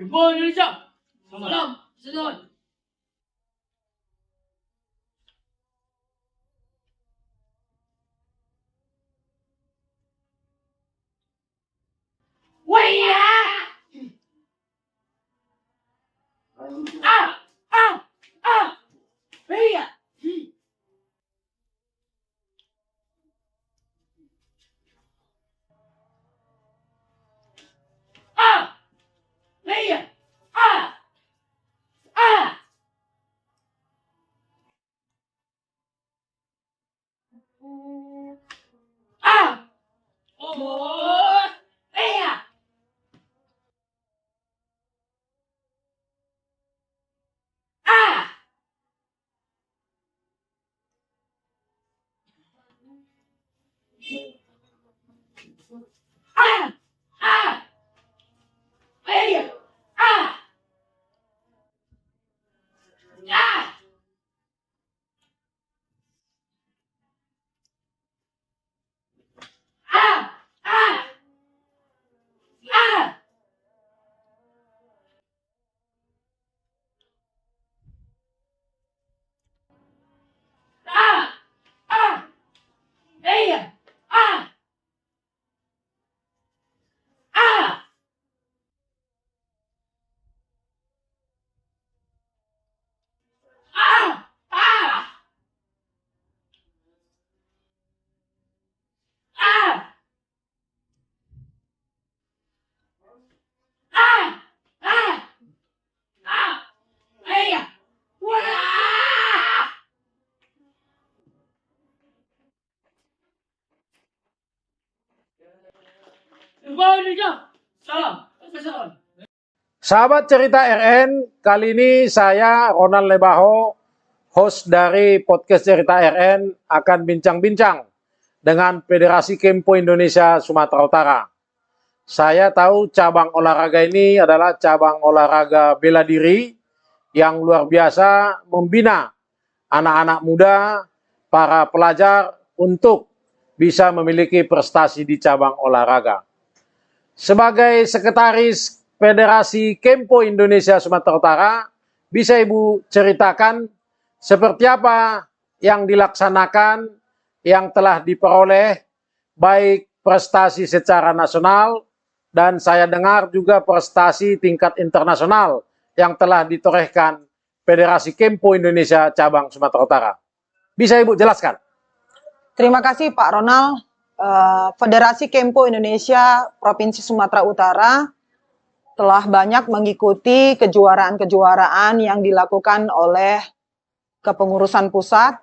Ibu Indonesia, salam sejahtera. Waya! Ah! Ah! Ah! Waya! Ah! Waya! Ah! Ah! Ah! Oh! Waya! Ah! Ah! Ah! Waya! Ah! Ah! Ah! Ah! Ah! Ah! Ah! Waya! Ah! Ah! Ah! Ah! Ah! Ah! Ah! Ah! Waya! Wah! Ibu Indonesia, salam sejahtera. Sahabat cerita RN, kali ini saya Ronald Lebaho, host dari podcast cerita RN, akan bincang-bincang dengan Federasi Kempo Indonesia Sumatera Utara. Saya tahu cabang olahraga ini adalah cabang olahraga bela diri yang luar biasa membina anak-anak muda, para pelajar untuk bisa memiliki prestasi di cabang olahraga. Sebagai sekretaris Federasi Kempo Indonesia Sumatera Utara, bisa Ibu ceritakan seperti apa yang dilaksanakan, yang telah diperoleh, baik prestasi secara nasional, dan saya dengar juga prestasi tingkat internasional yang telah ditorehkan Federasi Kempo Indonesia Cabang Sumatera Utara. Bisa Ibu jelaskan? Terima kasih Pak Ronald. Federasi Kempo Indonesia Provinsi Sumatera Utara telah banyak mengikuti kejuaraan-kejuaraan yang dilakukan oleh kepengurusan pusat,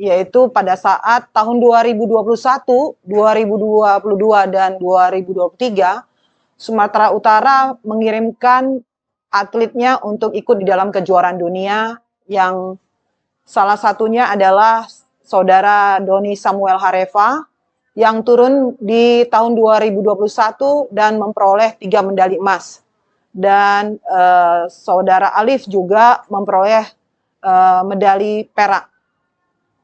yaitu pada saat tahun 2021, 2022, dan 2023, Sumatera Utara mengirimkan atletnya untuk ikut di dalam kejuaraan dunia, yang salah satunya adalah Saudara Doni Samuel Hareva, yang turun di tahun 2021 dan memperoleh 3 medali emas. Dan Saudara Alif juga memperoleh medali perak.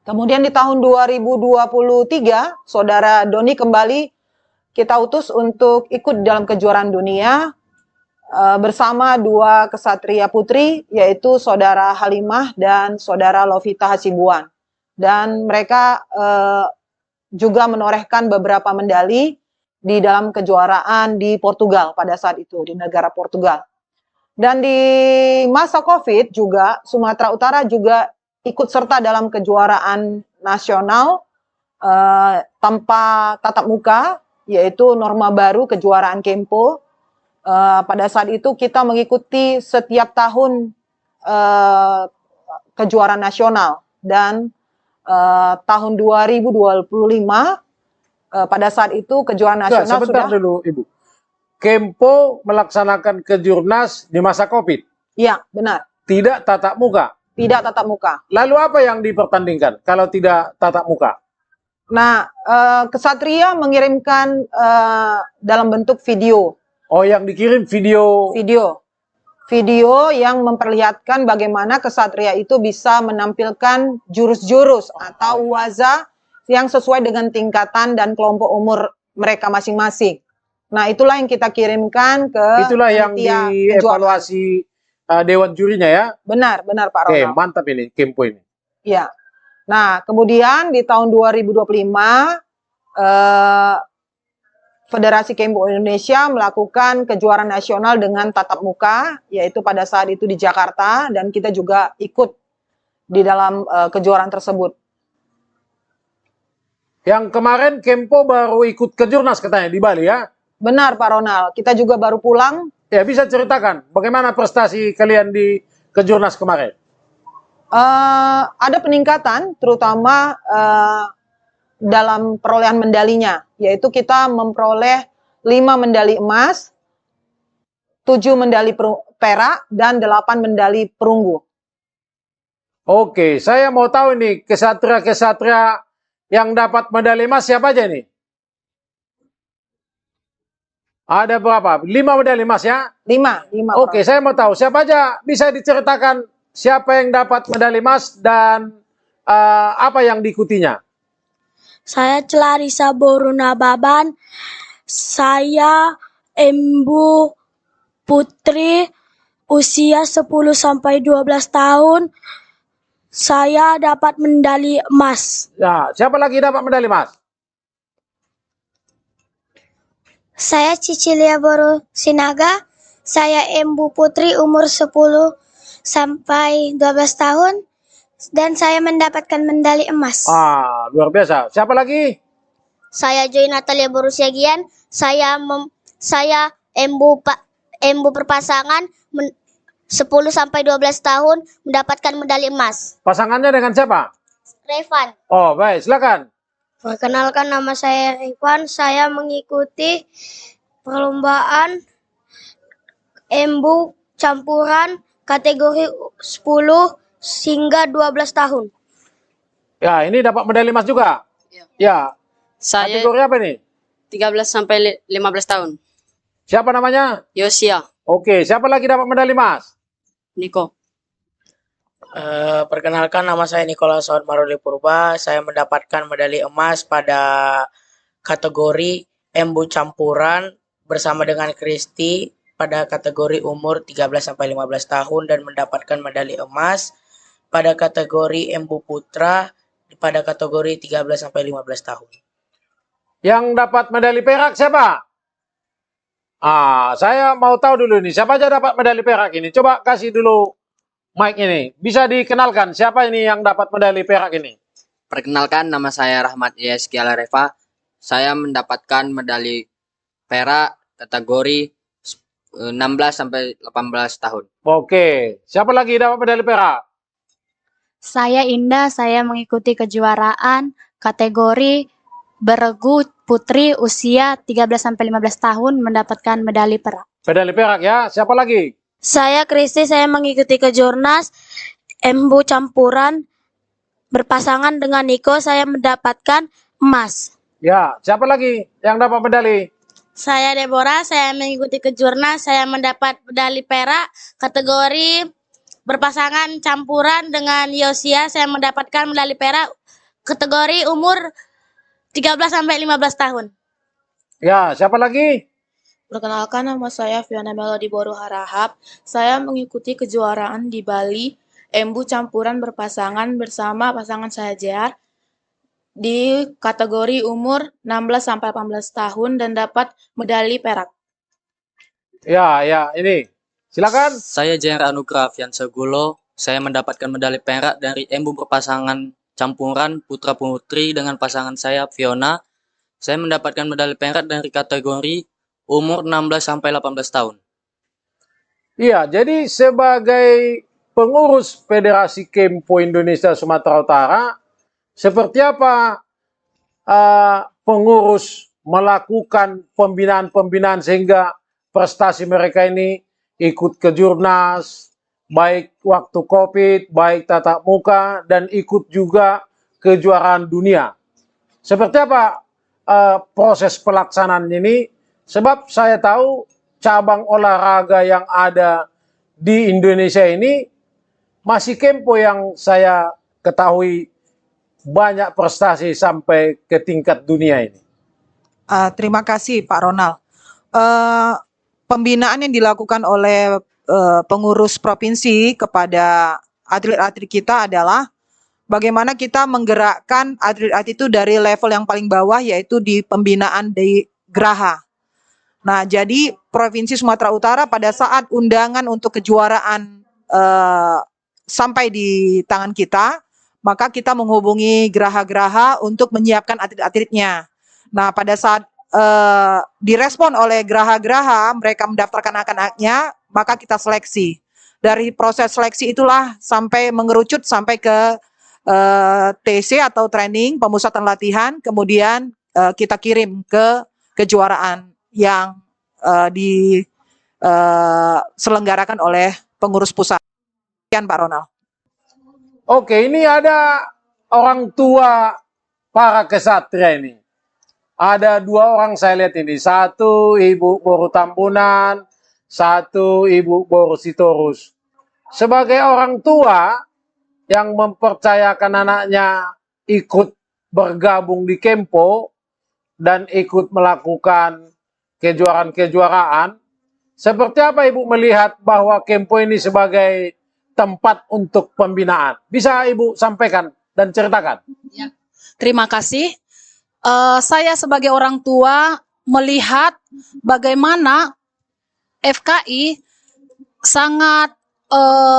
Kemudian di tahun 2023, Saudara Doni kembali kita utus untuk ikut dalam kejuaraan dunia bersama 2 kesatria putri, yaitu Saudara Halimah dan Saudara Lovita Hasibuan. Dan mereka juga menorehkan beberapa medali di dalam kejuaraan di Portugal pada saat itu, di negara Portugal. Dan di masa COVID juga, Sumatera Utara juga ikut serta dalam kejuaraan nasional tanpa tatap muka, yaitu norma baru kejuaraan Kempo. Pada saat itu kita mengikuti setiap tahun kejuaraan nasional, dan tahun 2025 pada saat itu kejuaraan nasional sebentar sudah. dulu Ibu. Kempo melaksanakan kejurnas di masa COVID. Iya, benar. Tidak tatap muka. Tidak tatap muka. Lalu apa yang dipertandingkan kalau tidak tatap muka? Nah, kesatria mengirimkan dalam bentuk video. Oh, yang dikirim video. Video yang memperlihatkan bagaimana kesatria itu bisa menampilkan jurus-jurus atau waza yang sesuai dengan tingkatan dan kelompok umur mereka masing-masing. Nah, itulah yang kita kirimkan ke Itulah yang panitia kejuaraan. dievaluasi Dewan jurinya ya. Benar, benar Pak Oke, Ronald. mantap ini Kempo ini. Ya. Nah, kemudian di tahun 2025 Federasi Kempo Indonesia melakukan kejuaraan nasional dengan tatap muka, yaitu pada saat itu di Jakarta, dan kita juga ikut di dalam kejuaraan tersebut. Yang kemarin Kempo baru ikut Kejurnas katanya di Bali ya. Benar Pak Ronald, kita juga baru pulang. Ya, bisa ceritakan bagaimana prestasi kalian di Kejurnas kemarin? Ada peningkatan, terutama dalam perolehan medalinya, yaitu kita memperoleh 5 medali emas, 7 medali perak, dan 8 medali perunggu. Oke, saya mau tahu nih kesatria-kesatria yang dapat medali emas siapa aja nih? Ada berapa? 5 medali emas ya? 5. Oke, saya mau tahu siapa aja, bisa diceritakan siapa yang dapat medali emas dan apa yang diikutinya? Saya Clarissa Borunababan, saya Embu Putri, usia 10-12 tahun, saya dapat medali emas. Ya, siapa lagi dapat medali emas? Saya Cicilia Boru Sinaga, saya Embu Putri umur 10 sampai 12 tahun dan saya mendapatkan medali emas. Luar biasa. Siapa lagi? Saya Joy Natalia Boru Siagian, saya Embu perpasangan 10 sampai 12 tahun mendapatkan medali emas. Pasangannya dengan siapa? Revan. Oh, baik, silakan. Perkenalkan, nama saya Revan, saya mengikuti perlombaan Embu campuran kategori 10 hingga 12 tahun. Ya, ini dapat medali emas juga? Ya. Saya Kategori apa nih? 13 sampai 15 tahun. Siapa namanya? Yosia, Oke, siapa lagi dapat medali emas? Niko. Perkenalkan, nama saya Nikola Saud Maruli Purba. Saya mendapatkan medali emas pada kategori Embu campuran bersama dengan Kristi pada kategori umur 13 sampai 15 tahun dan mendapatkan medali emas pada kategori Embu putra pada kategori 13 sampai 15 tahun. Yang dapat medali perak siapa? Saya mau tahu dulu nih, siapa aja dapat medali perak ini? Coba kasih dulu mic ini. Bisa dikenalkan siapa ini yang dapat medali perak ini? Perkenalkan, nama saya Rahmat Yeski Alareva. Saya mendapatkan medali perak kategori 16 sampai 18 tahun. Oke, siapa lagi dapat medali perak? Saya Indah, saya mengikuti kejuaraan kategori beregu putri usia 13-15 tahun mendapatkan medali perak. Medali perak ya, siapa lagi? Saya Kristi, saya mengikuti kejurnas Embu campuran berpasangan dengan Niko, saya mendapatkan emas. Ya, siapa lagi yang dapat medali? Saya Deborah, saya mengikuti kejurnas, saya mendapat medali perak kategori berpasangan campuran dengan Yosia, saya mendapatkan medali perak kategori umur 13 sampai 15 tahun. Ya, siapa lagi? Perkenalkan, nama saya Fiona Melody Boru Harahap. Saya mengikuti kejuaraan di Bali Embu campuran berpasangan bersama pasangan saya JR di kategori umur 16 sampai 18 tahun dan dapat medali perak. Ya, ini. Silakan. Saya JR Anugrah Fiansegulo. Saya mendapatkan medali perak dari Embu berpasangan campuran putra putri dengan pasangan saya Fiona. Saya mendapatkan medali perak dari kategori umur 16 sampai 18 tahun. Iya, jadi sebagai pengurus Federasi Kempo Indonesia Sumatera Utara, seperti apa pengurus melakukan pembinaan-pembinaan sehingga prestasi mereka ini ikut kejurnas, baik waktu COVID, baik tatap muka, dan ikut juga kejuaraan dunia. Seperti apa proses pelaksanaan ini? Sebab saya tahu cabang olahraga yang ada di Indonesia ini masih Kempo yang saya ketahui banyak prestasi sampai ke tingkat dunia ini. Terima kasih Pak Ronald. eh, pembinaan yang dilakukan oleh pengurus provinsi kepada atlet-atlet kita adalah bagaimana kita menggerakkan atlet-atlet itu dari level yang paling bawah, yaitu di pembinaan di Graha. Nah, jadi Provinsi Sumatera Utara pada saat undangan untuk kejuaraan sampai di tangan kita, maka kita menghubungi Graha-Graha untuk menyiapkan atlet-atletnya. Nah, pada saat direspon oleh Graha-Graha, mereka mendaftarkan anak-anaknya, maka kita seleksi. Dari proses seleksi itulah sampai mengerucut sampai ke TC atau training, pemusatan latihan, kemudian kita kirim ke kejuaraan yang diselenggarakan oleh pengurus pusat. Sekian Pak Ronald. Oke, ini ada orang tua para kesatria ini. Ada 2 orang saya lihat ini. Satu Ibu Boru Tambunan, satu Ibu Boru Sitorus. Sebagai orang tua yang mempercayakan anaknya ikut bergabung di Kempo dan ikut melakukan kejuaraan-kejuaraan, seperti apa Ibu melihat bahwa Kempo ini sebagai tempat untuk pembinaan? Bisa Ibu sampaikan dan ceritakan. Ya. Terima kasih. Saya sebagai orang tua melihat bagaimana FKI sangat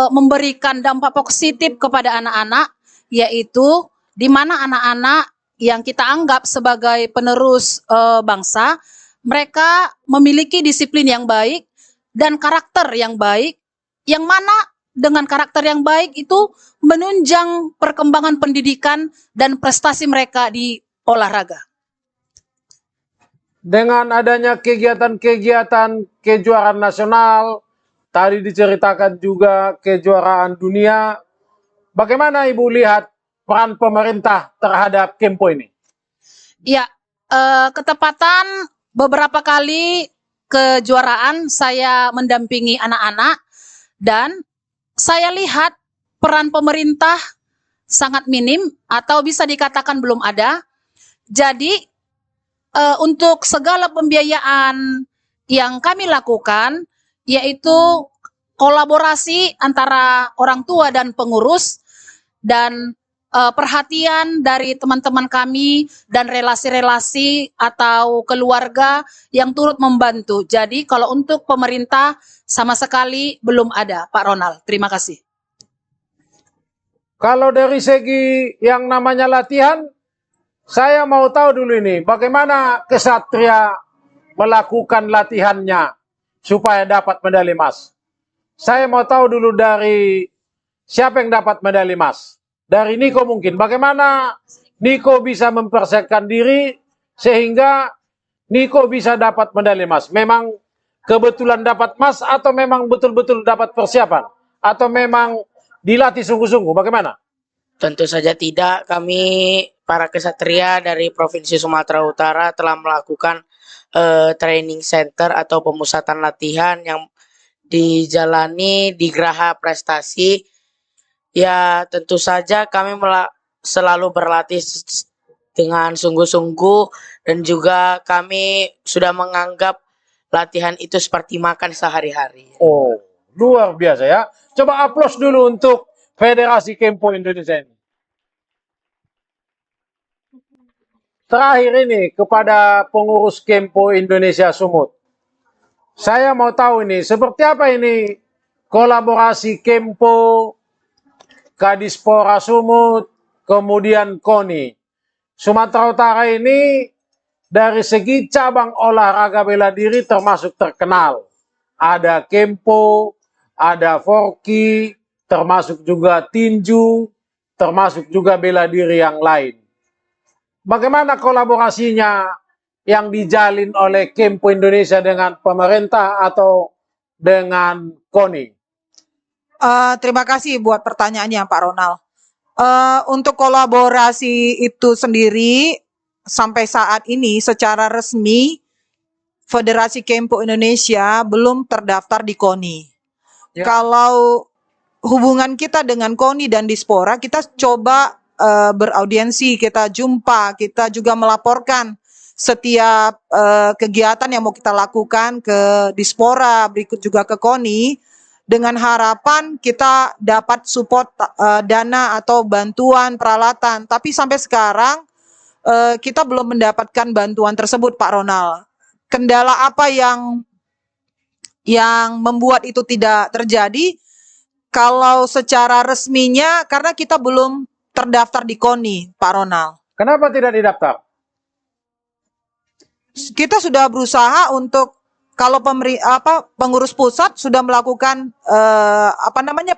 memberikan dampak positif kepada anak-anak, yaitu di mana anak-anak yang kita anggap sebagai penerus bangsa, mereka memiliki disiplin yang baik dan karakter yang baik, yang mana dengan karakter yang baik itu menunjang perkembangan pendidikan dan prestasi mereka di olahraga. Dengan adanya kegiatan-kegiatan kejuaraan nasional, tadi diceritakan juga kejuaraan dunia, bagaimana Ibu lihat peran pemerintah terhadap Kempo ini? Ya, ketepatan beberapa kali kejuaraan saya mendampingi anak-anak dan saya lihat peran pemerintah sangat minim atau bisa dikatakan belum ada. Jadi untuk segala pembiayaan yang kami lakukan, yaitu kolaborasi antara orang tua dan pengurus, dan perhatian dari teman-teman kami dan relasi-relasi atau keluarga yang turut membantu. Jadi kalau untuk pemerintah sama sekali belum ada, Pak Ronald. Terima kasih. Kalau dari segi yang namanya latihan, saya mau tahu dulu ini, bagaimana kesatria melakukan latihannya supaya dapat medali emas. Saya mau tahu dulu dari siapa yang dapat medali emas. Dari Niko mungkin, bagaimana Niko bisa mempersiapkan diri sehingga Niko bisa dapat medali emas. Memang kebetulan dapat emas atau memang betul-betul dapat persiapan? Atau memang dilatih sungguh-sungguh, bagaimana? Tentu saja tidak. Kami para kesatria dari Provinsi Sumatera Utara telah melakukan training center atau pemusatan latihan yang dijalani di Graha Prestasi. Ya, tentu saja kami selalu berlatih dengan sungguh-sungguh dan juga kami sudah menganggap latihan itu seperti makan sehari-hari. Oh, luar biasa ya. Coba aplaus dulu untuk Federasi Kempo Indonesia ini. Terakhir ini kepada pengurus Kempo Indonesia Sumut. Saya mau tahu ini, seperti apa ini kolaborasi Kempo, Kadispora Sumut, kemudian KONI. Sumatera Utara ini dari segi cabang olahraga bela diri termasuk terkenal. Ada Kempo, ada Forky, termasuk juga tinju, termasuk juga bela diri yang lain. Bagaimana kolaborasinya yang dijalin oleh Kempo Indonesia dengan pemerintah atau dengan KONI? Terima kasih buat pertanyaannya Pak Ronald. Untuk kolaborasi itu sendiri sampai saat ini secara resmi Federasi Kempo Indonesia belum terdaftar di KONI. Ya. Kalau hubungan kita dengan KONI dan Dispora, kita coba beraudiensi, kita jumpa, kita juga melaporkan setiap kegiatan yang mau kita lakukan ke Dispora, berikut juga ke KONI, dengan harapan kita dapat support dana atau bantuan peralatan. Tapi sampai sekarang kita belum mendapatkan bantuan tersebut, Pak Ronald. Kendala apa yang membuat itu tidak terjadi? Kalau secara resminya, karena kita belum terdaftar di KONI, Pak Ronald. Kenapa tidak didaftar? Kita sudah berusaha untuk, kalau pengurus pusat sudah melakukan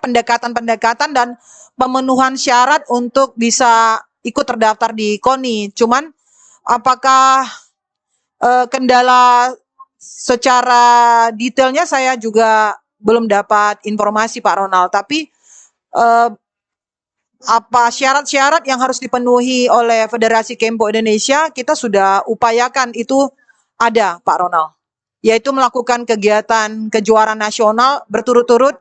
pendekatan-pendekatan dan pemenuhan syarat untuk bisa ikut terdaftar di KONI. Cuman apakah kendala secara detailnya saya juga belum dapat informasi, Pak Ronald. Tapi apa syarat-syarat yang harus dipenuhi oleh Federasi Kempo Indonesia, kita sudah upayakan itu ada, Pak Ronald. Yaitu melakukan kegiatan kejuaraan nasional berturut-turut,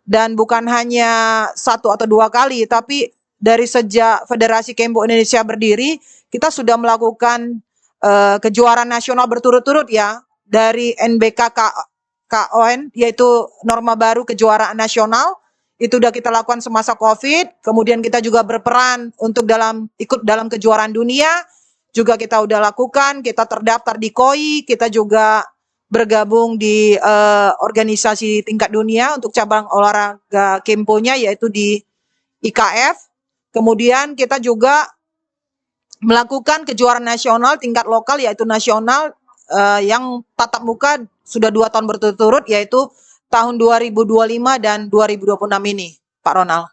dan bukan hanya 1 atau 2 kali, tapi dari sejak Federasi Kempo Indonesia berdiri, kita sudah melakukan kejuaraan nasional berturut-turut ya, dari NBK-KON, yaitu norma baru kejuaraan nasional. Itu sudah kita lakukan semasa COVID, kemudian kita juga berperan untuk ikut dalam kejuaraan dunia, juga kita udah lakukan, kita terdaftar di KOI, kita juga bergabung di organisasi tingkat dunia untuk cabang olahraga Kemponya, yaitu di IKF. Kemudian kita juga melakukan kejuaraan nasional tingkat lokal, yaitu nasional yang tatap muka sudah 2 tahun berturut-turut, yaitu tahun 2025 dan 2026 ini, Pak Ronald.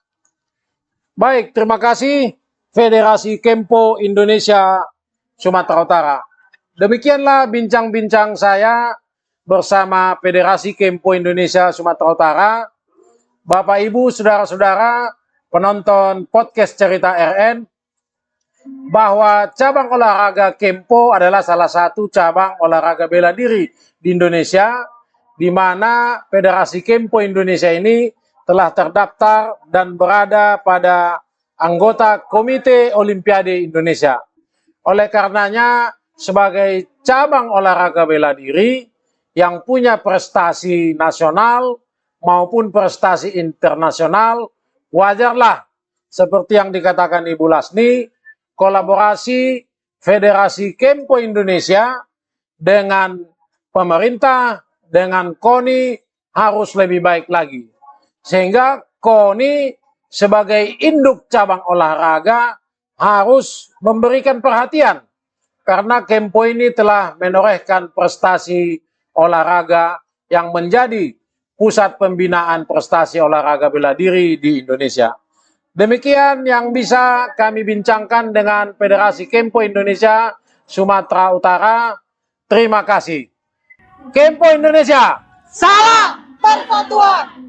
Baik, terima kasih Federasi Kempo Indonesia Sumatera Utara. Demikianlah bincang-bincang saya bersama Federasi Kempo Indonesia Sumatera Utara. Bapak, Ibu, saudara-saudara, penonton podcast Cerita RN, bahwa cabang olahraga Kempo adalah salah satu cabang olahraga bela diri di Indonesia, di mana Federasi Kempo Indonesia ini telah terdaftar dan berada pada anggota Komite Olimpiade Indonesia. Oleh karenanya, sebagai cabang olahraga bela diri yang punya prestasi nasional maupun prestasi internasional, wajarlah seperti yang dikatakan Ibu Lasni, kolaborasi Federasi Kempo Indonesia dengan pemerintah, dengan KONI harus lebih baik lagi. Sehingga KONI sebagai induk cabang olahraga harus memberikan perhatian. Karena Kempo ini telah menorehkan prestasi olahraga yang menjadi pusat pembinaan prestasi olahraga bela diri di Indonesia. Demikian yang bisa kami bincangkan dengan Federasi Kempo Indonesia Sumatera Utara. Terima kasih. Kempo Indonesia, salam persatuan.